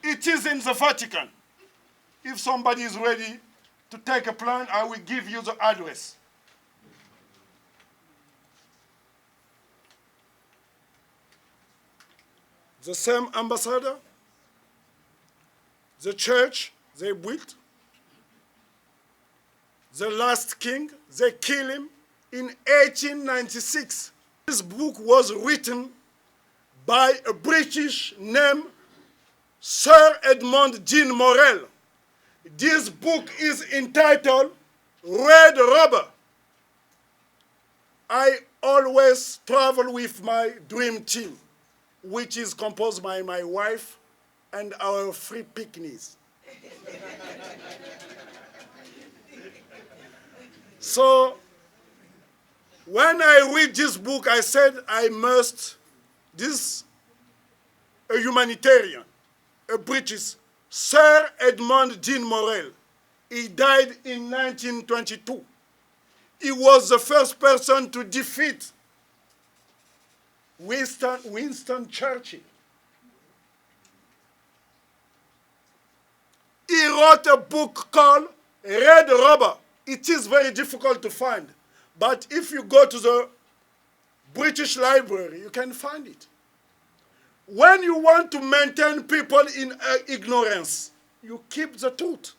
It is in the Vatican. If somebody is ready to take a plan, I will give you the address. The same ambassador, the church they built, the last king, they killed him in 1896. This book was written by a British named Sir Edmund Jean Morel. This book is entitled Red Rubber. I always travel with my dream team, which is composed by my wife and our three picnics. So when I read this book, I said a humanitarian, a British, Sir Edmund Jean Morel. He died in 1922. He was the first person to defeat Winston Churchill. He wrote a book called Red Rubber. It is very difficult to find, but if you go to the British Library, you can find it. When you want to maintain people in ignorance, you keep the truth.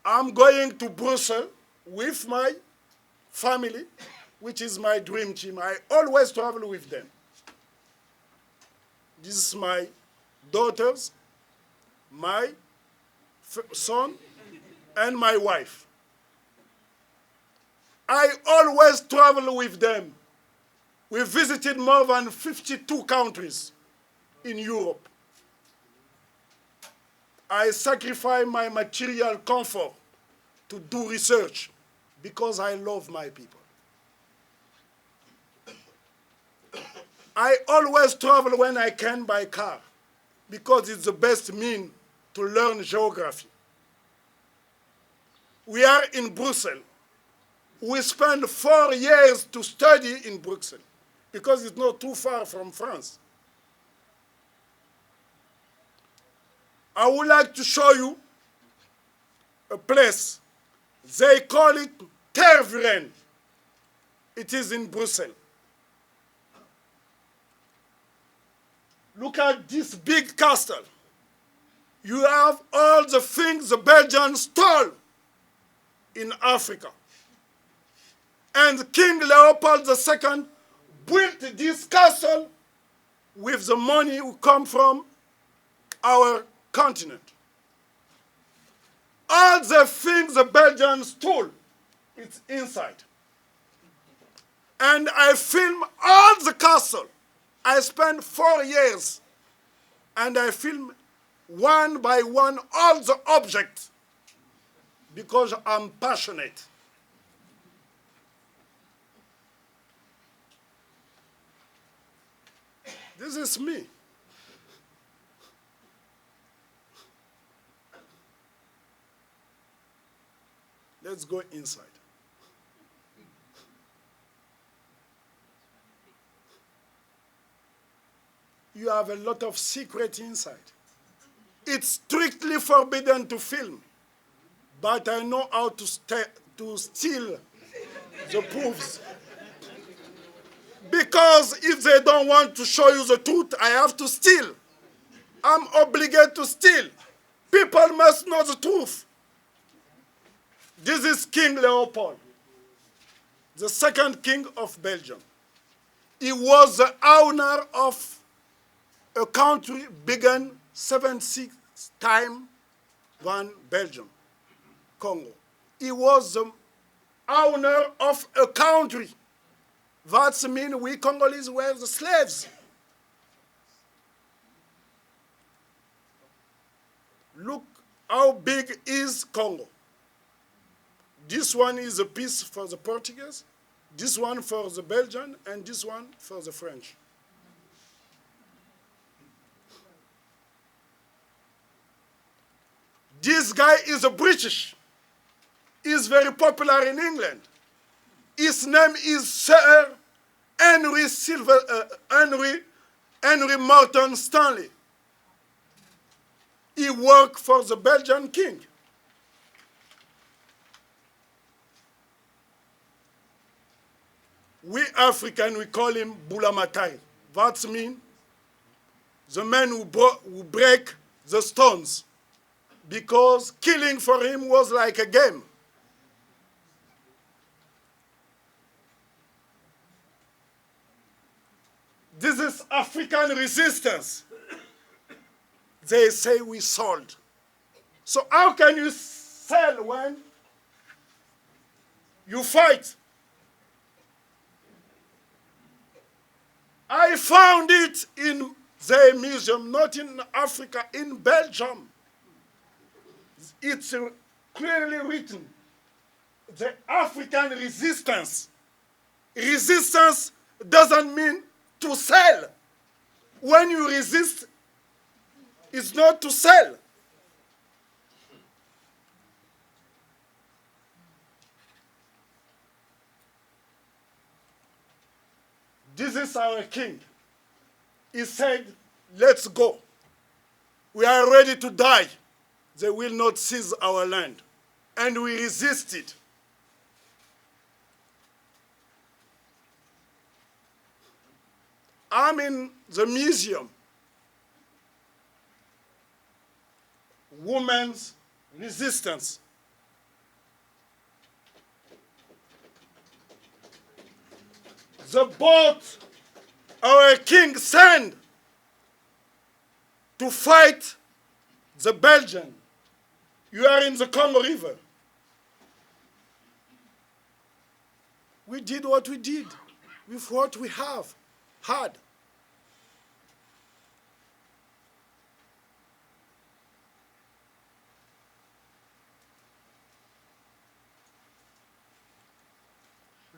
I'm going to Brussels with my family, which is my dream team. I always travel with them. This is my daughters, my son, and my wife. I always travel with them. We visited more than 52 countries in Europe. I sacrifice my material comfort to do research because I love my people. I always travel when I can by car because it's the best means to learn geography. We are in Brussels. We spent 4 years to study in Brussels because it's not too far from France. I would like to show you a place. They call it Tervuren. It is in Brussels. Look at this big castle. You have all the things the Belgians stole in Africa. And King Leopold II built this castle with the money who come from our continent. All the things the Belgians stole, it's inside. And I filmed all the castle. I spent 4 years, and I filmed one by one all the objects because I'm passionate. This is me. Let's go inside. You have a lot of secret inside. It's strictly forbidden to film, but I know how to steal the proofs. Because if they don't want to show you the truth, I have to steal. I'm obligated to steal. People must know the truth. This is King Leopold, the second king of Belgium. He was the owner of a country bigger 76 times than Belgium, Congo. He was the owner of a country. That means we Congolese were the slaves. Look how big is Congo. This one is a piece for the Portuguese, this one for the Belgian, and this one for the French. This guy is a British. He's very popular in England. His name is Sir Henry Henry Morton Stanley. He worked for the Belgian king. We African, we call him Bulamatai. That means the man who break the stones, because killing for him was like a game. This is African resistance. They say we sold. So how can you sell when you fight? I found it in the museum, not in Africa, in Belgium. It's clearly written. The African resistance. Resistance doesn't mean to sell. When you resist, it's not to sell. This is our king. He said, let's go. We are ready to die. They will not seize our land. And we resisted. I'm in the museum. Women's resistance. The boat our king sent to fight the Belgian. You are in the Congo River. We did what we did with what we have had.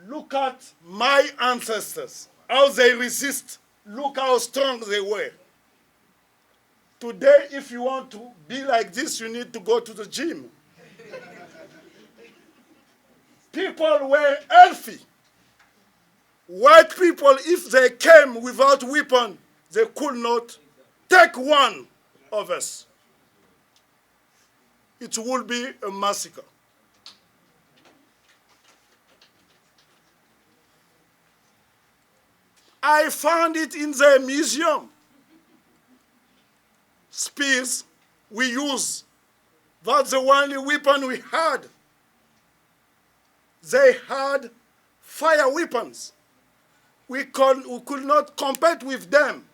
Look at my ancestors, how they resist. Look how strong they were. Today, if you want to be like this, you need to go to the gym. People were healthy. White people, if they came without weapon, they could not take one of us. It would be a massacre. I found it in the museum. Spears we use. That's the only weapon we had. They had fire weapons. We could not compete with them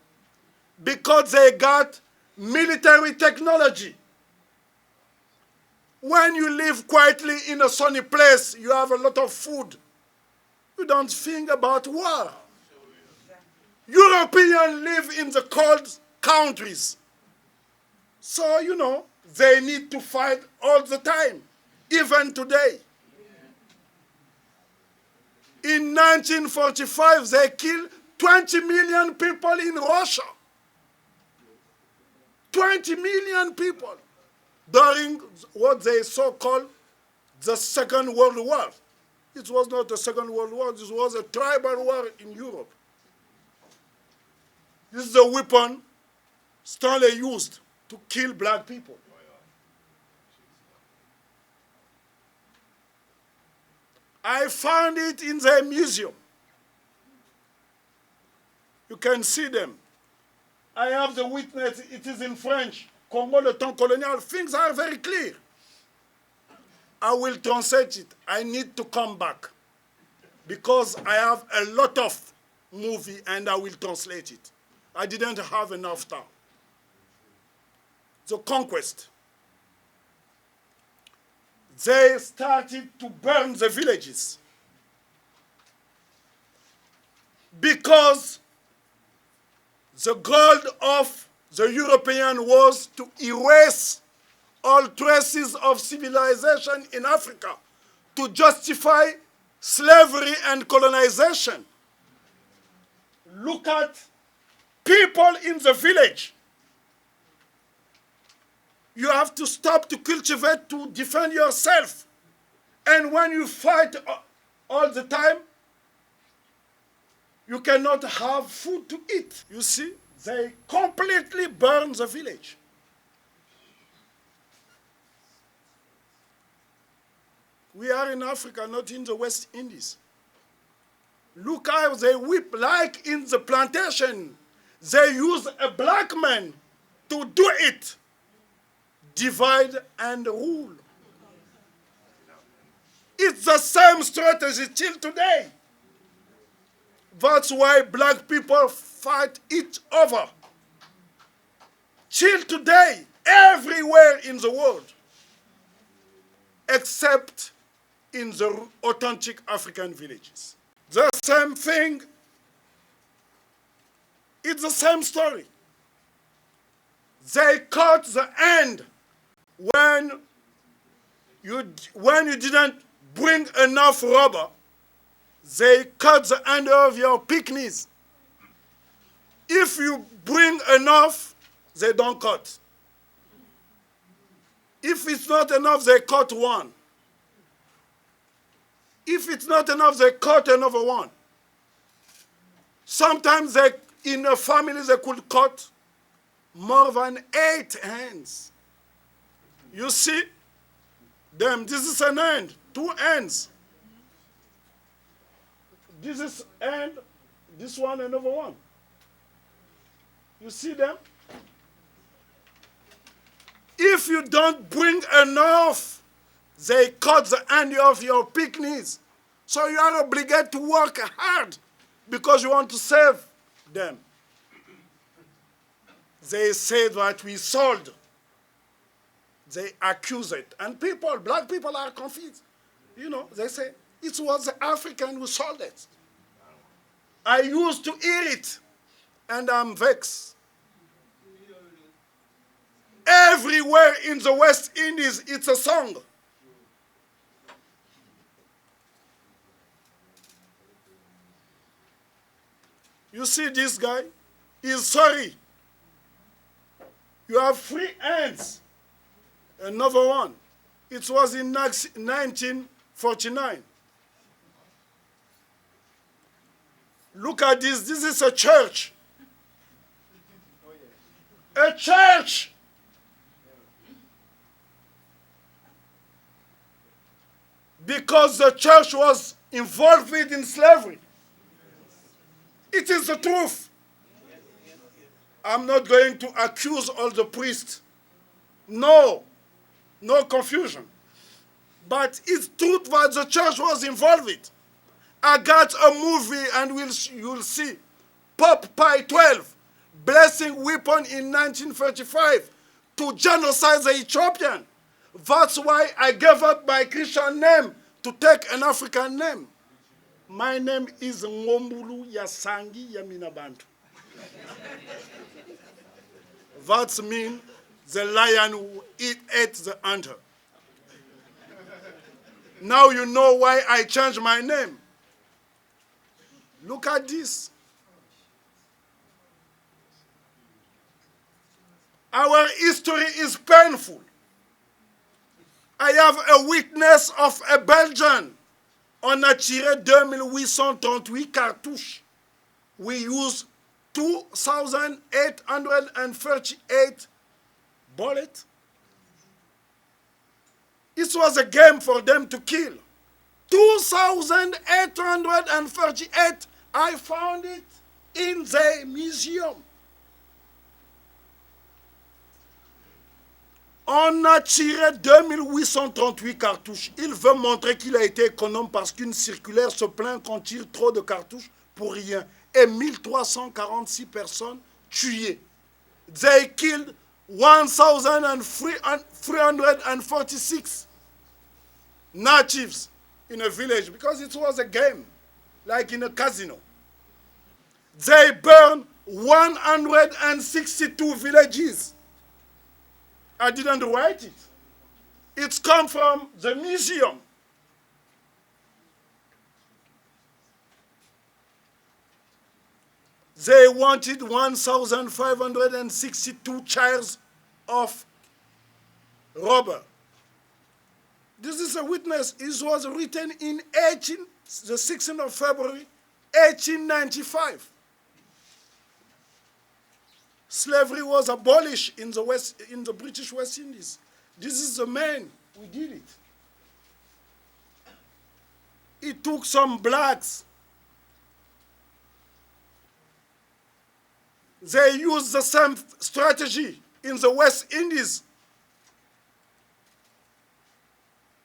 because they got military technology. When you live quietly in a sunny place, you have a lot of food. You don't think about war. Europeans live in the cold countries. So, you know, they need to fight all the time, even today. In 1945, they killed 20 million people in Russia. 20 million people during what they so-called the Second World War. It was not the Second World War, this was a tribal war in Europe. This is the weapon Stanley used to kill black people. I found it in the museum. You can see them. I have the witness, it is in French. Congo, le temps colonial, things are very clear. I will translate it. I need to come back because I have a lot of movie and I will translate it. I didn't have enough time. The conquest. They started to burn the villages because the goal of the European was to erase all traces of civilization in Africa, to justify slavery and colonization. Look at people in the village. You have to stop to cultivate, to defend yourself. And when you fight all the time, You cannot have food to eat. You see, they completely burn the village. We are in Africa, not in the West Indies. Look how they whip, like in the plantation. They use a black man to do it. Divide and rule. It's the same strategy till today. That's why black people fight each other. Till today, everywhere in the world, except in the authentic African villages. The same thing, it's the same story. They cut the end when you didn't bring enough rubber. They cut the end of your picnics. If you bring enough, they don't cut. If it's not enough, they cut one. If it's not enough, they cut another one. Sometimes in a family, they could cut more than 8 hands. You see them, this is an end, 2 ends. This is end, this one, another one. You see them? If you don't bring enough, they cut the end of your picnics. So you are obligated to work hard because you want to save them. They say that we sold. They accuse it. And people, black people are confused. You know, they say, it was the African who sold it. I used to hear it, and I'm vexed. Everywhere in the West Indies, it's a song. You see this guy? He's sorry. You have 3 hands. Another one. It was in 1949. Look at this. This is a church. A church. Because the church was involved in slavery. It is the truth. I'm not going to accuse all the priests. No confusion. But it's truth that the church was involved with. I got a movie, and you'll see Pope Pie XII blessing weapon in 1935 to genocide the Ethiopian. That's why I gave up my Christian name to take an African name. My name is Ngombulu Yasangi Yaminabantu. That means the lion who ate the hunter. Now you know why I changed my name. Look at this. Our history is painful. I have a witness of a Belgian. On a tiré 2838 cartouches. We used 2,838 bullets. It was a game for them to kill. 2,838. I found it in the museum. On a tiré 2838 cartouches. Il veut montrer qu'il a été économe parce qu'une circulaire se plaint qu'on tire trop de cartouches pour rien. Et 1346 personnes tuées. They killed 1,346 natives in a village because it was a game, like in a casino. They burned 162 villages. I didn't write it. It's come from the museum. They wanted 1,562 chairs of rubber. This is a witness. It was written in the 16th of February, 1895. Slavery was abolished in the British West Indies. This is the man who did it. He took some blacks. They used the same strategy in the West Indies.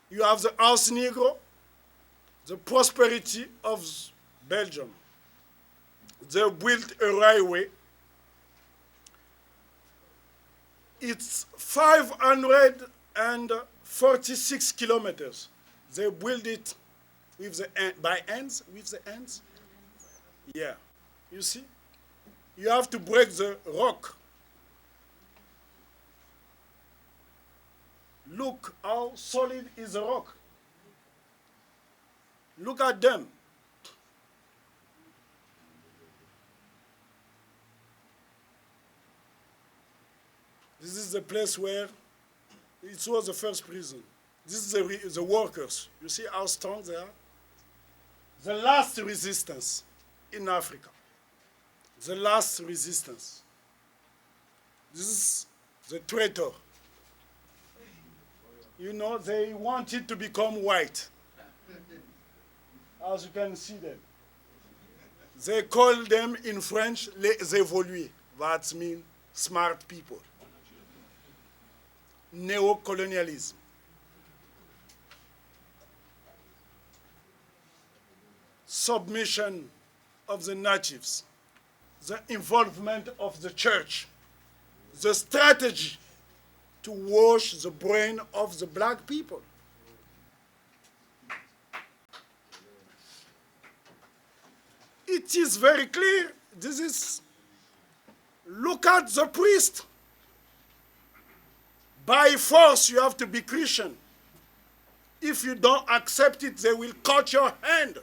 You have the House Negro, the prosperity of Belgium. They built a railway. It's 546 kilometers. They built it with the ends. Yeah, you see? You have to break the rock. Look how solid is the rock. Look at them. This is the place where it was the first prison. This is the workers. You see how strong they are? The last resistance in Africa. The last resistance. This is the traitor. You know, they wanted to become white. As you can see them. They call them in French, les évolués. That means smart people. Neocolonialism. Submission of the natives. The involvement of the church. The strategy to wash the brain of the black people. It is very clear. This is, look at the priest. By force, you have to be Christian. If you don't accept it, they will cut your hand.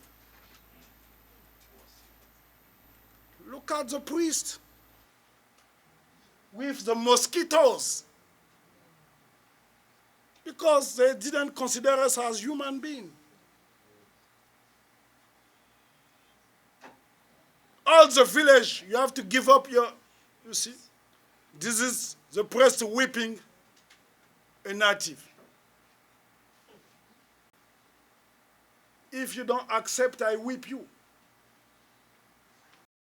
Look at the priest with the mosquitoes. Because they didn't consider us as human beings. All the village, you have to give up your, you see. This is the priest whipping a native. If you don't accept, I whip you.